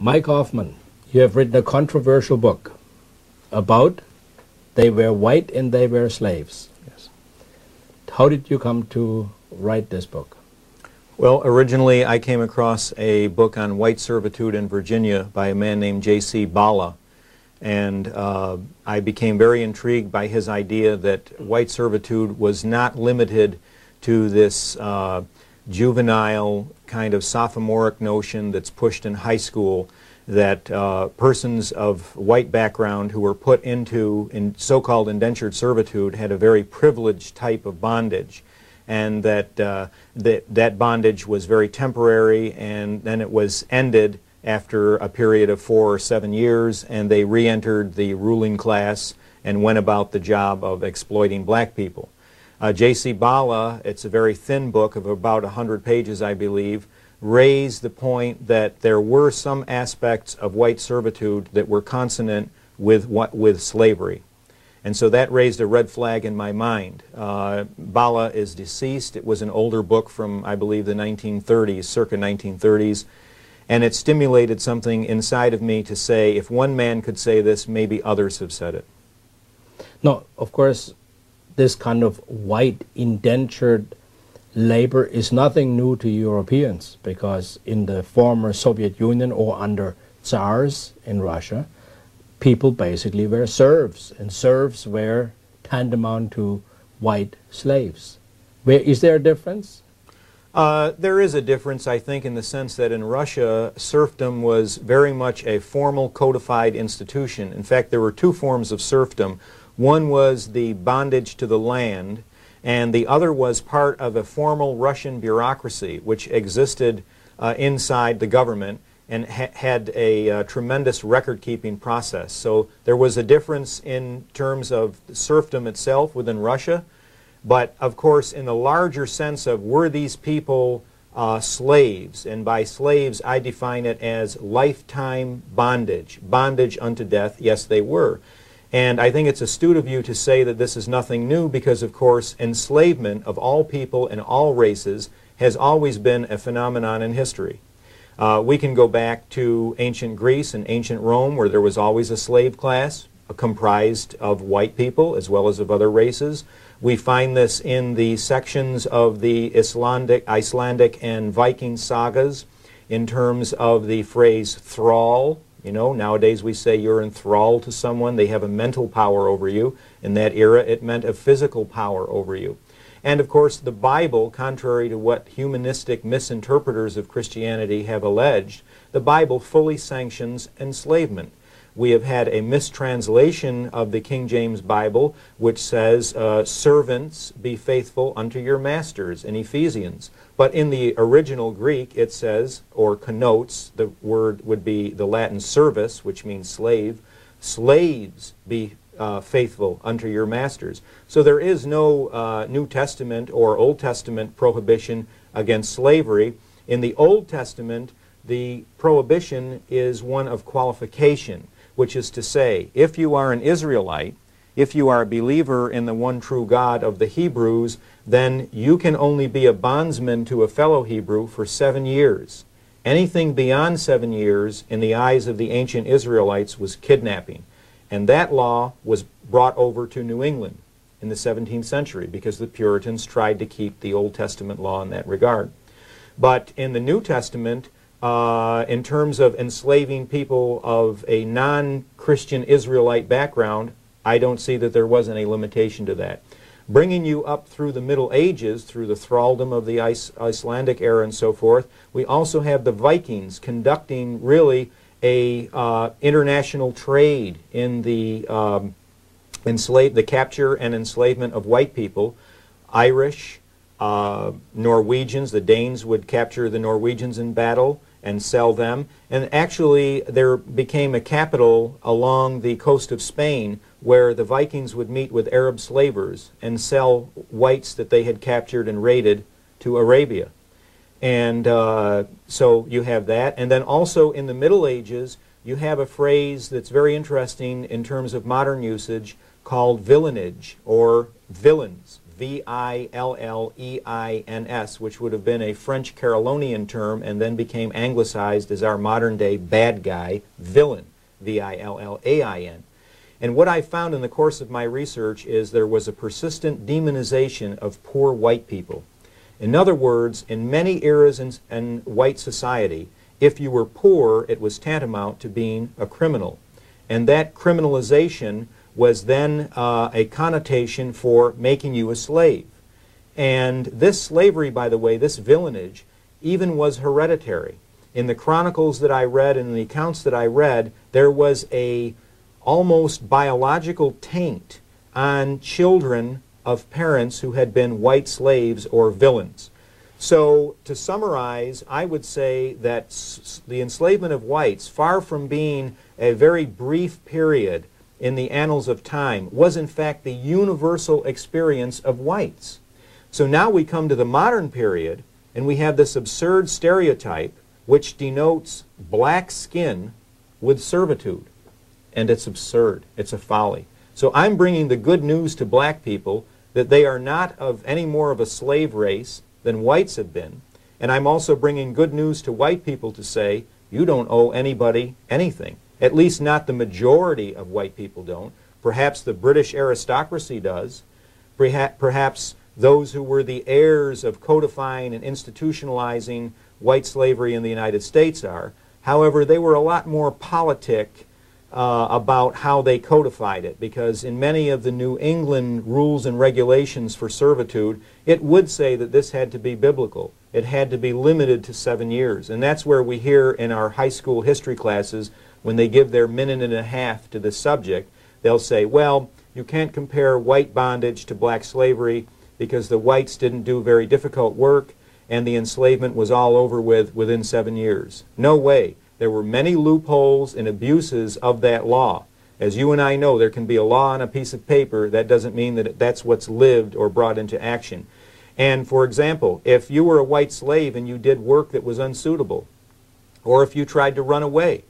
Mike Hoffman, you have written a controversial book about they were white and they were slaves. Yes. How did you come to write this book? Well, originally I came across a book on white servitude in Virginia by a man named J.C. Bala, and I became very intrigued by his idea that white servitude was not limited to this juvenile kind of sophomoric notion that's pushed in high school, that persons of white background who were put into so-called indentured servitude had a very privileged type of bondage, and that that bondage was very temporary, and then it was ended after a period of 4 or 7 years, and they re-entered the ruling class and went about the job of exploiting black people. J.C. Bala, it's a very thin book of about 100 pages, I believe, raised the point that there were some aspects of white servitude that were consonant with slavery. And so that raised a red flag in my mind. Bala is deceased. It was an older book from, I believe, the 1930s, circa 1930s. And it stimulated something inside of me to say, if one man could say this, maybe others have said it. No, of course, this kind of white indentured labor is nothing new to Europeans, because in the former Soviet Union or under Tsars in Russia, people basically were serfs, and serfs were tantamount to white slaves. Is there a difference? There is a difference, I think, in the sense that in Russia, serfdom was very much a formal codified institution. In fact, there were two forms of serfdom. One was the bondage to the land, and the other was part of a formal Russian bureaucracy which existed inside the government and had a tremendous record-keeping process. So there was a difference in terms of serfdom itself within Russia, but of course in the larger sense of were these people slaves, and by slaves I define it as lifetime bondage, bondage unto death, yes they were. And I think it's astute of you to say that this is nothing new, because of course enslavement of all people and all races has always been a phenomenon in history. We can go back to ancient Greece and ancient Rome, where there was always a slave class comprised of white people as well as of other races. We find this in the sections of the Icelandic and Viking sagas in terms of the phrase thrall. You know, nowadays we say you're enthralled to someone. They have a mental power over you. In that era, it meant a physical power over you. And of course, the Bible, contrary to what humanistic misinterpreters of Christianity have alleged, the Bible fully sanctions enslavement. We have had a mistranslation of the King James Bible which says, servants, be faithful unto your masters, in Ephesians. But in the original Greek it says, or connotes, the word would be the Latin servus, which means slave, slaves, be faithful unto your masters. So there is no New Testament or Old Testament prohibition against slavery. In the Old Testament, the prohibition is one of qualification, which is to say, if you are an Israelite, if you are a believer in the one true God of the Hebrews, then you can only be a bondsman to a fellow Hebrew for 7 years. Anything beyond 7 years, in the eyes of the ancient Israelites, was kidnapping. And that law was brought over to New England in the 17th century because the Puritans tried to keep the Old Testament law in that regard. But in the New Testament, in terms of enslaving people of a non-Christian Israelite background, I don't see that there was any limitation to that. Bringing you up through the Middle Ages, through the thraldom of the Icelandic era and so forth, we also have the Vikings conducting really a international trade in the the capture and enslavement of white people. Irish, Norwegians, the Danes would capture the Norwegians in battle and sell them. And actually there became a capital along the coast of Spain where the Vikings would meet with Arab slavers and sell whites that they had captured and raided to Arabia. And so you have that. And then also in the Middle Ages, you have a phrase that's very interesting in terms of modern usage called villanage, or villains. V-I-L-L-E-I-N-S, which would have been a French Carolinian term and then became anglicized as our modern-day bad guy, villain, V-I-L-L-A-I-N. And what I found in the course of my research is there was a persistent demonization of poor white people. In other words, in many eras in white society, if you were poor, it was tantamount to being a criminal. And that criminalization was then a connotation for making you a slave. And this slavery, by the way, this villainage, even was hereditary. In the chronicles that I read and in the accounts that I read, there was a almost biological taint on children of parents who had been white slaves or villains. So to summarize, I would say that the enslavement of whites, far from being a very brief period in the annals of time, was in fact the universal experience of whites. So now we come to the modern period, and we have this absurd stereotype which denotes black skin with servitude. And it's absurd. It's a folly. So I'm bringing the good news to black people that they are not of any more of a slave race than whites have been. And I'm also bringing good news to white people to say, you don't owe anybody anything. At least not the majority of white people don't. Perhaps the British aristocracy does. Perhaps those who were the heirs of codifying and institutionalizing white slavery in the United States are. However, they were a lot more politic about how they codified it, because in many of the New England rules and regulations for servitude, it would say that this had to be biblical. It had to be limited to 7 years. And that's where we hear in our high school history classes, when they give their minute and a half to this subject, they'll say, well, you can't compare white bondage to black slavery because the whites didn't do very difficult work and the enslavement was all over with within 7 years. No way. There were many loopholes and abuses of that law. As you and I know, there can be a law on a piece of paper. That doesn't mean that that's what's lived or brought into action. And for example, if you were a white slave and you did work that was unsuitable, or if you tried to run away,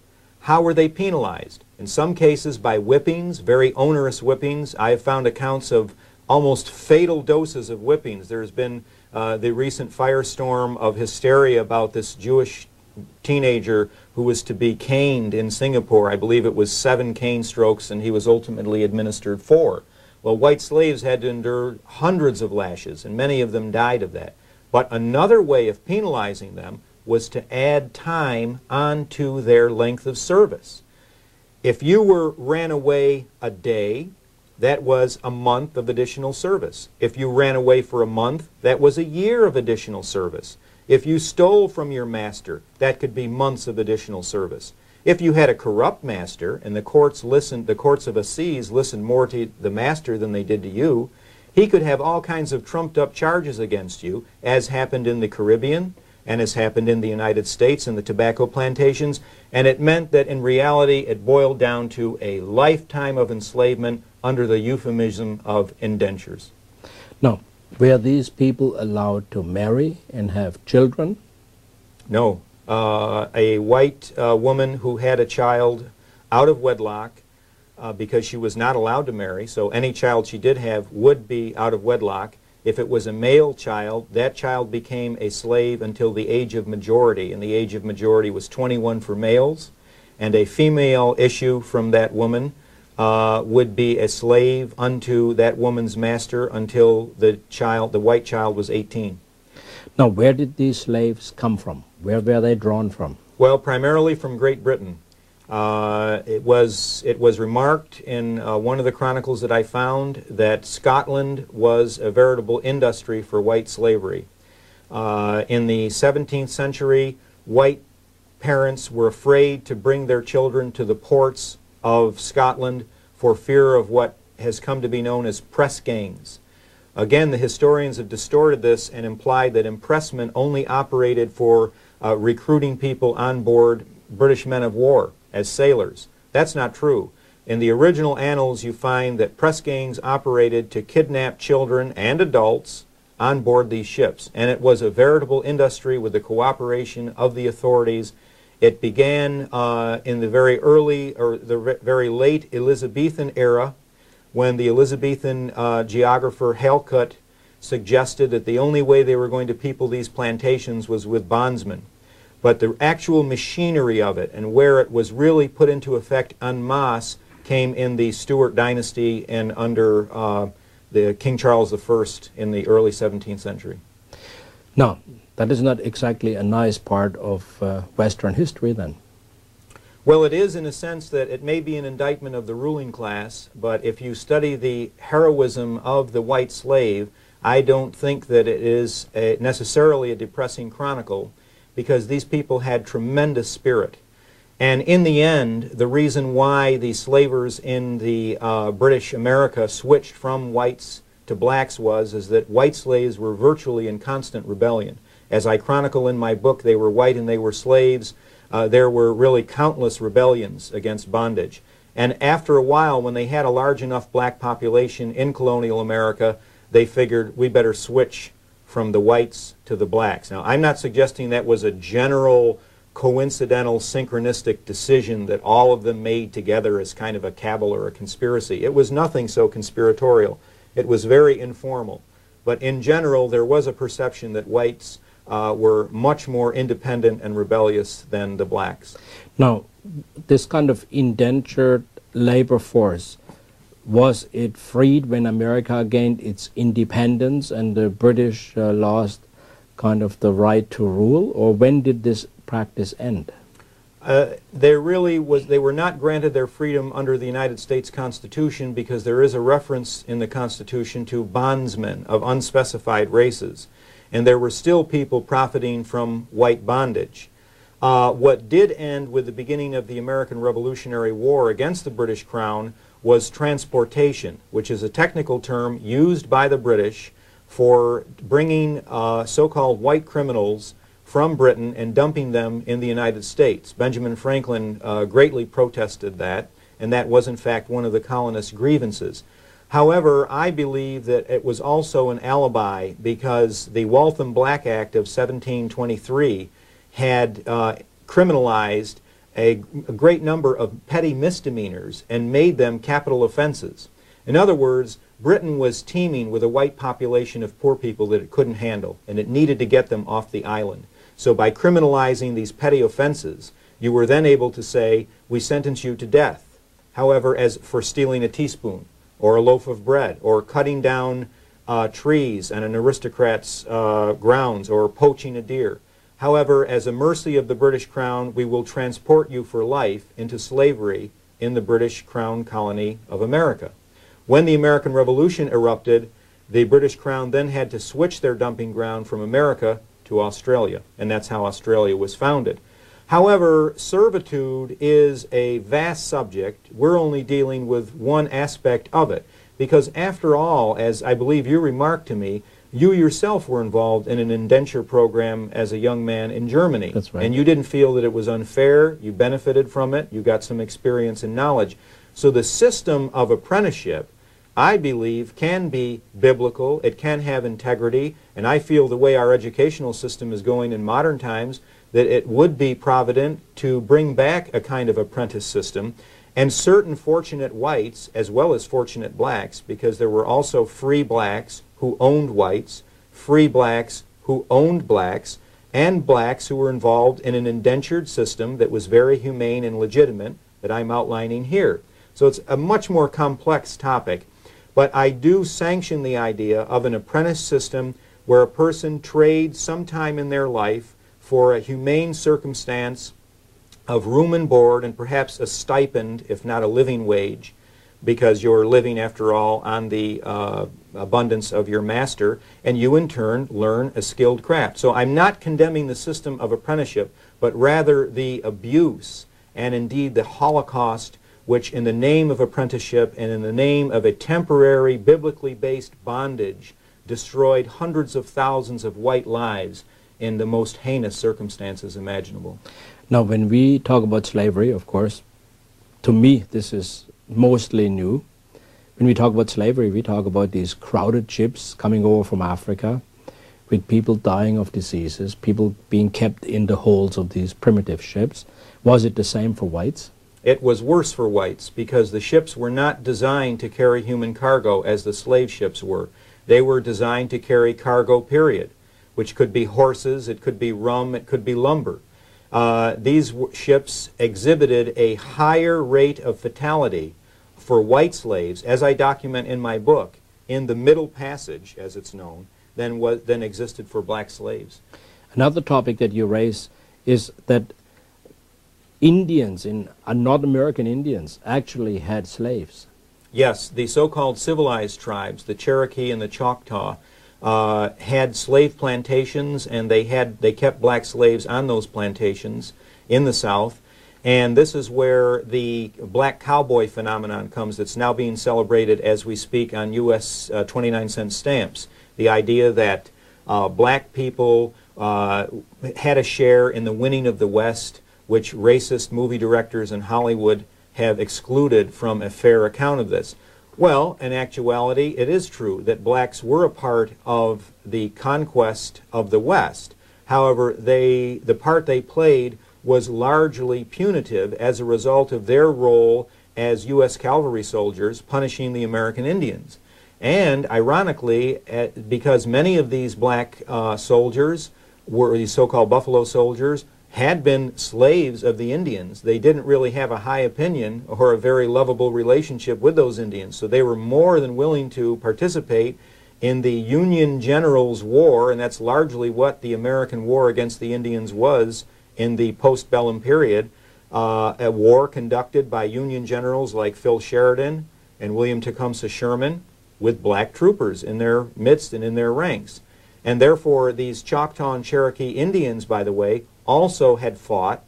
how were they penalized? In some cases by whippings, very onerous whippings. I have found accounts of almost fatal doses of whippings. There's been the recent firestorm of hysteria about this Jewish teenager who was to be caned in Singapore. I believe it was 7 cane strokes, and he was ultimately administered 4. Well, white slaves had to endure hundreds of lashes, and many of them died of that. But another way of penalizing them was to add time onto their length of service. If you ran away a day, that was a month of additional service. If you ran away for a month, that was a year of additional service. If you stole from your master, that could be months of additional service. If you had a corrupt master, and the courts of assize listened more to the master than they did to you, he could have all kinds of trumped up charges against you, as happened in the Caribbean, and as happened in the United States in the tobacco plantations, and it meant that in reality it boiled down to a lifetime of enslavement under the euphemism of indentures. Now, were these people allowed to marry and have children? No. A white woman who had a child out of wedlock because she was not allowed to marry, so any child she did have would be out of wedlock. If it was a male child, that child became a slave until the age of majority, and the age of majority was 21 for males, and a female issue from that woman would be a slave unto that woman's master until the white child was 18. Now, where did these slaves come from? Where were they drawn from? Well, primarily from Great Britain. It was remarked in one of the chronicles that I found that Scotland was a veritable industry for white slavery. In the 17th century, white parents were afraid to bring their children to the ports of Scotland for fear of what has come to be known as press gangs. Again, the historians have distorted this and implied that impressment only operated for recruiting people on board British men of war as sailors. That's not true. In the original annals, you find that press gangs operated to kidnap children and adults on board these ships, and it was a veritable industry with the cooperation of the authorities. It began in the very early or the very late Elizabethan era, when the Elizabethan geographer Halkut suggested that the only way they were going to people these plantations was with bondsmen. But the actual machinery of it and where it was really put into effect en masse came in the Stuart dynasty and under the King Charles I in the early 17th century. Now, that is not exactly a nice part of Western history then. Well, it is in a sense that it may be an indictment of the ruling class, but if you study the heroism of the white slave, I don't think that it is necessarily a depressing chronicle, because these people had tremendous spirit. And in the end, the reason why the slavers in the British America switched from whites to blacks is that white slaves were virtually in constant rebellion. As I chronicle in my book, they were white and they were slaves. There were really countless rebellions against bondage. And after a while, when they had a large enough black population in colonial America, they figured we better switch from the whites to the blacks. Now, I'm not suggesting that was a general, coincidental, synchronistic decision that all of them made together as kind of a cabal or a conspiracy. It was nothing so conspiratorial. It was very informal. But in general, there was a perception that whites were much more independent and rebellious than the blacks. Now, this kind of indentured labor force, was it freed when America gained its independence and the British lost kind of the right to rule, or when did this practice end? They were not granted their freedom under the United States Constitution, because there is a reference in the Constitution to bondsmen of unspecified races, and there were still people profiting from white bondage. What did end with the beginning of the American Revolutionary War against the British Crown was transportation, which is a technical term used by the British for bringing so-called white criminals from Britain and dumping them in the United States. Benjamin Franklin greatly protested that, and that was in fact one of the colonists' grievances. However, I believe that it was also an alibi, because the Waltham Black Act of 1723 had criminalized a great number of petty misdemeanors and made them capital offenses. In other words, Britain was teeming with a white population of poor people that it couldn't handle, and it needed to get them off the island. So by criminalizing these petty offenses, you were then able to say, we sentence you to death. However, as for stealing a teaspoon, or a loaf of bread, or cutting down trees on an aristocrat's grounds, or poaching a deer. However, as a mercy of the British Crown, we will transport you for life into slavery in the British Crown colony of America. When the American Revolution erupted, the British Crown then had to switch their dumping ground from America to Australia, and that's how Australia was founded. However, servitude is a vast subject. We're only dealing with one aspect of it, because after all, as I believe you remarked to me, you yourself were involved in an indenture program as a young man in Germany. That's right. And you didn't feel that it was unfair. You benefited from it. You got some experience and knowledge. So the system of apprenticeship, I believe, can be biblical. It can have integrity. And I feel the way our educational system is going in modern times, that it would be provident to bring back a kind of apprentice system. And certain fortunate whites, as well as fortunate blacks, because there were also free blacks who owned whites, free blacks who owned blacks, and blacks who were involved in an indentured system that was very humane and legitimate that I'm outlining here. So it's a much more complex topic, but I do sanction the idea of an apprentice system where a person trades sometime in their life for a humane circumstance of room and board and perhaps a stipend, if not a living wage, because you're living, after all, on the abundance of your master, and you in turn learn a skilled craft. So I'm not condemning the system of apprenticeship, but rather the abuse and indeed the Holocaust, which in the name of apprenticeship and in the name of a temporary biblically based bondage destroyed hundreds of thousands of white lives in the most heinous circumstances imaginable. Now, when we talk about slavery, of course, to me this is mostly new. When we talk about slavery, we talk about these crowded ships coming over from Africa with people dying of diseases, people being kept in the holds of these primitive ships. Was it the same for whites? It was worse for whites, because the ships were not designed to carry human cargo as the slave ships were. They were designed to carry cargo, period, which could be horses, it could be rum, it could be lumber. These ships exhibited a higher rate of fatality for white slaves, as I document in my book, in the Middle Passage, as it's known, than existed for black slaves. Another topic that you raise is that Indians, North American Indians, actually had slaves. Yes, the so-called civilized tribes, the Cherokee and the Choctaw, had slave plantations, and they kept black slaves on those plantations in the South. And this is where the black cowboy phenomenon comes that's now being celebrated as we speak on U.S. 29-cent stamps. The idea that black people had a share in the winning of the West, which racist movie directors in Hollywood have excluded from a fair account of this. Well, in actuality, it is true that blacks were a part of the conquest of the West. However, the part they played was largely punitive as a result of their role as U.S. cavalry soldiers punishing the American Indians. And ironically, because many of these black soldiers were these so-called buffalo soldiers, had been slaves of the Indians, they didn't really have a high opinion or a very lovable relationship with those Indians. So they were more than willing to participate in the Union Generals' War, and that's largely what the American war against the Indians was in the postbellum period, a war conducted by Union generals like Phil Sheridan and William Tecumseh Sherman with black troopers in their midst and in their ranks. And therefore, these Choctaw and Cherokee Indians, by the way, also had fought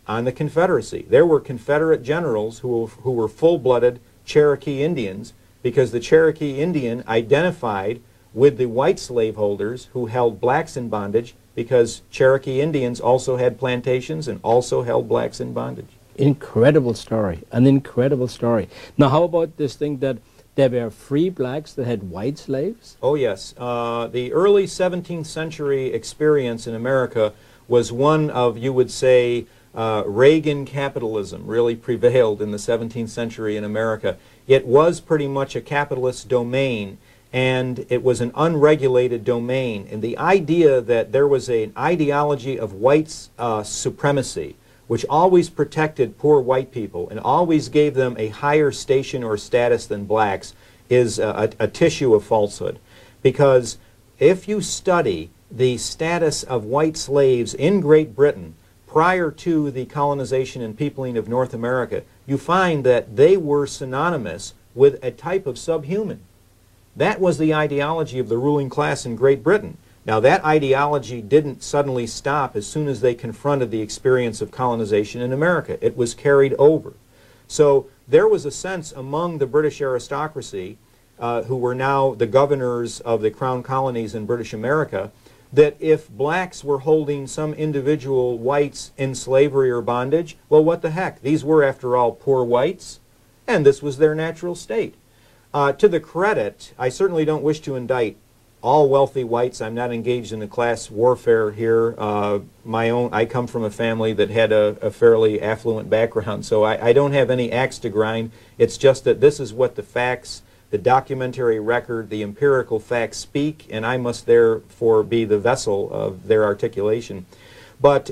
on the Confederacy. There were Confederate generals who were full-blooded Cherokee Indians, because the Cherokee Indian identified with the white slaveholders who held blacks in bondage, because Cherokee Indians also had plantations and also held blacks in bondage. Incredible story, an incredible story. Now, how about this thing that there were free blacks that had white slaves? Oh yes, the early 17th century experience in America was one of, you would say, Reagan capitalism really prevailed in the 17th century in America. It was pretty much a capitalist domain, and it was an unregulated domain. And the idea that there was an ideology of white supremacy, which always protected poor white people and always gave them a higher station or status than blacks, is a tissue of falsehood. Because if you study the status of white slaves in Great Britain prior to the colonization and peopling of North America, you find that they were synonymous with a type of subhuman. That was the ideology of the ruling class in Great Britain. Now, that ideology didn't suddenly stop as soon as they confronted the experience of colonization in America. It was carried over. So there was a sense among the British aristocracy, who were now the governors of the crown colonies in British America, that if blacks were holding some individual whites in slavery or bondage, well, what the heck? These were, after all, poor whites, and this was their natural state. To the credit, I certainly don't wish to indict all wealthy whites. I'm not engaged in a class warfare here. I come from a family that had a fairly affluent background, so I don't have any axe to grind. It's just that this is what the facts, the documentary record, the empirical facts speak, and I must therefore be the vessel of their articulation. But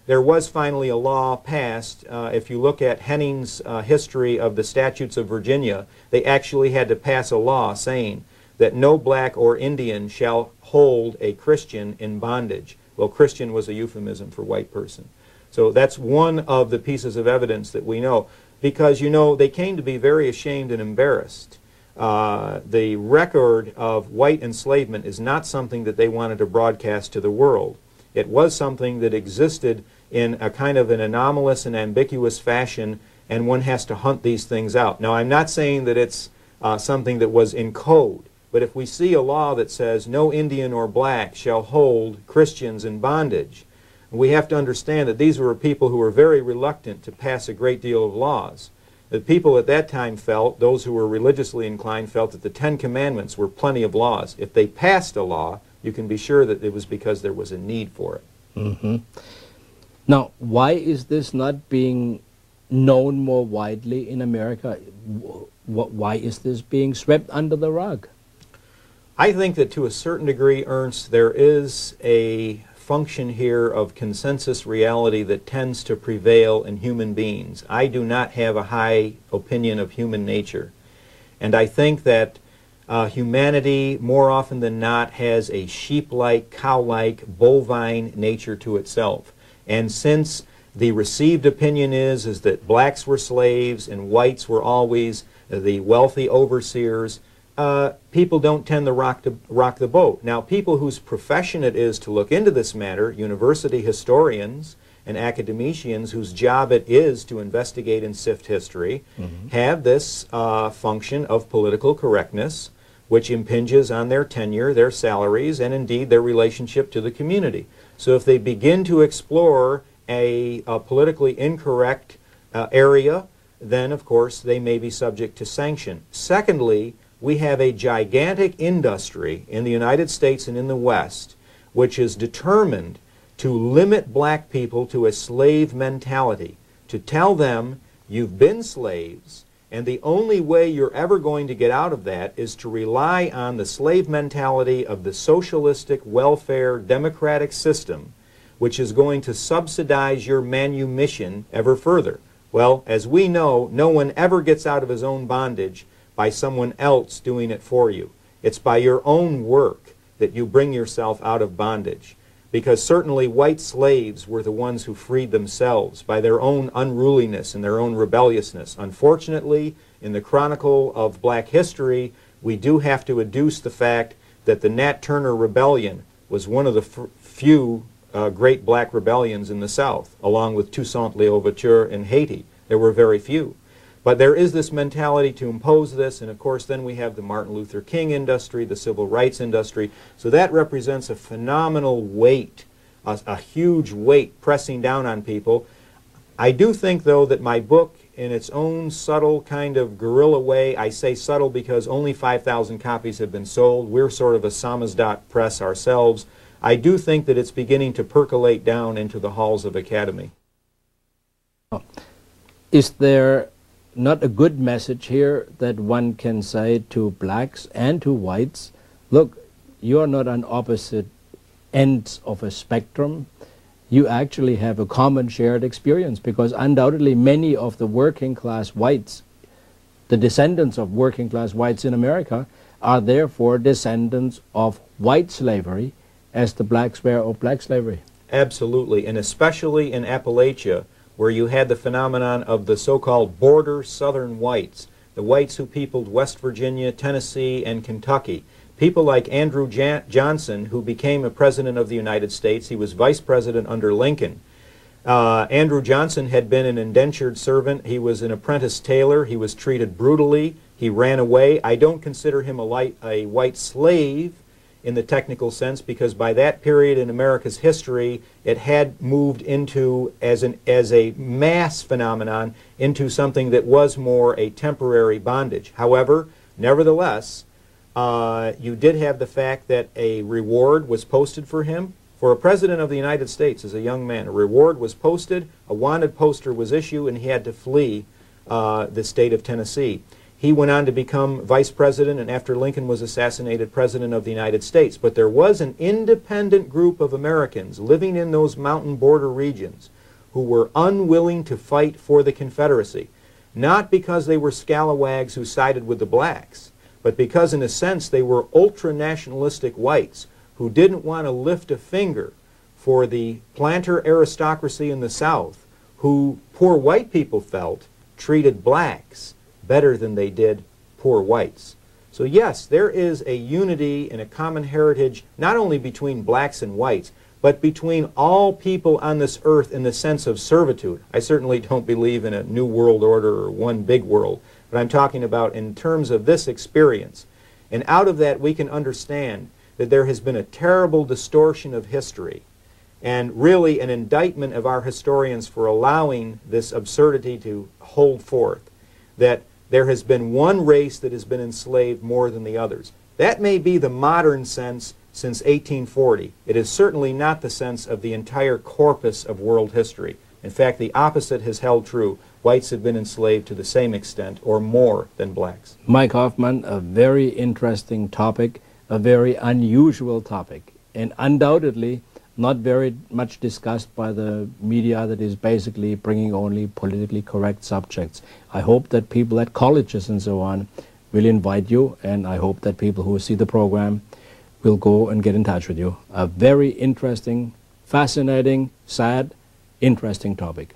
there was finally a law passed. If you look at Henning's history of the statutes of Virginia, they actually had to pass a law saying that no black or Indian shall hold a Christian in bondage. Well, Christian was a euphemism for white person. So that's one of the pieces of evidence that we know, because, you know, they came to be very ashamed and embarrassed. The record of white enslavement is not something that they wanted to broadcast to the world. It was something that existed in a kind of an anomalous and ambiguous fashion, and one has to hunt these things out. Now, I'm not saying that it's something that was in code, but if we see a law that says no Indian or black shall hold Christians in bondage, we have to understand that these were people who were very reluctant to pass a great deal of laws. The people at that time felt, those who were religiously inclined, felt that the Ten Commandments were plenty of laws. If they passed a law, you can be sure that it was because there was a need for it. Mm-hmm. Now, why is this not being known more widely in America? Why is this being swept under the rug? I think that to a certain degree, Ernst, there is a function here of consensus reality that tends to prevail in human beings. I do not have a high opinion of human nature. And I think that humanity, more often than not, has a sheep-like, cow-like, bovine nature to itself. And since the received opinion is that blacks were slaves and whites were always the wealthy overseers, people don't tend to rock the boat. Now, people whose profession it is to look into this matter, university historians and academicians whose job it is to investigate and sift history, have this function of political correctness, which impinges on their tenure, their salaries, and indeed their relationship to the community. So if they begin to explore a politically incorrect area, then of course they may be subject to sanction. Secondly, we have a gigantic industry in the United States and in the West which is determined to limit black people to a slave mentality, to tell them you've been slaves and the only way you're ever going to get out of that is to rely on the slave mentality of the socialistic welfare democratic system, which is going to subsidize your manumission ever further. Well, as we know, no one ever gets out of his own bondage by someone else doing it for you. It's by your own work that you bring yourself out of bondage. Because certainly white slaves were the ones who freed themselves by their own unruliness and their own rebelliousness. Unfortunately, in the chronicle of black history, we do have to adduce the fact that the Nat Turner Rebellion was one of the few great black rebellions in the South, along with Toussaint L'Ouverture in Haiti. There were very few. But there is this mentality to impose this, and of course then we have the Martin Luther King industry, the civil rights industry. So that represents a phenomenal weight, a huge weight pressing down on people. I do think, though, that my book, in its own subtle kind of guerrilla way, I say subtle because only 5,000 copies have been sold. We're sort of a samizdat press ourselves. I do think that it's beginning to percolate down into the halls of academy. Is there not a good message here that one can say to blacks and to whites, look, you're not on opposite ends of a spectrum. You actually have a common shared experience, because undoubtedly many of the working class whites, the descendants of working class whites in America, are therefore descendants of white slavery as the blacks were of black slavery. Absolutely, and especially in Appalachia, where you had the phenomenon of the so-called border southern whites, the whites who peopled West Virginia, Tennessee, and Kentucky. People like Andrew Johnson, who became a president of the United States. He was vice president under Lincoln. Andrew Johnson had been an indentured servant. He was an apprentice tailor. He was treated brutally. He ran away. I don't consider him a white slave in the technical sense, because by that period in America's history, it had moved into, as a mass phenomenon, into something that was more a temporary bondage. However, nevertheless, you did have the fact that a reward was posted for him. For a president of the United States as a young man, a reward was posted, a wanted poster was issued, and he had to flee the state of Tennessee. He went on to become vice president, and after Lincoln was assassinated, president of the United States. But there was an independent group of Americans living in those mountain border regions who were unwilling to fight for the Confederacy, not because they were scalawags who sided with the blacks, but because in a sense they were ultra-nationalistic whites who didn't want to lift a finger for the planter aristocracy in the South, who, poor white people felt, treated blacks better than they did poor whites. So yes, there is a unity and a common heritage not only between blacks and whites, but between all people on this earth in the sense of servitude. I certainly don't believe in a new world order or one big world, but I'm talking about in terms of this experience. And out of that we can understand that there has been a terrible distortion of history, and really an indictment of our historians for allowing this absurdity to hold forth, that there has been one race that has been enslaved more than the others. That may be the modern sense since 1840. It is certainly not the sense of the entire corpus of world history. In fact, the opposite has held true. Whites have been enslaved to the same extent or more than blacks. Mike Hoffman, a very interesting topic. a very unusual topic, and undoubtedly not very much discussed by the media that is basically bringing only politically correct subjects. I hope that people at colleges and so on will invite you, and I hope that people who see the program will go and get in touch with you. A very interesting, fascinating, sad, interesting topic.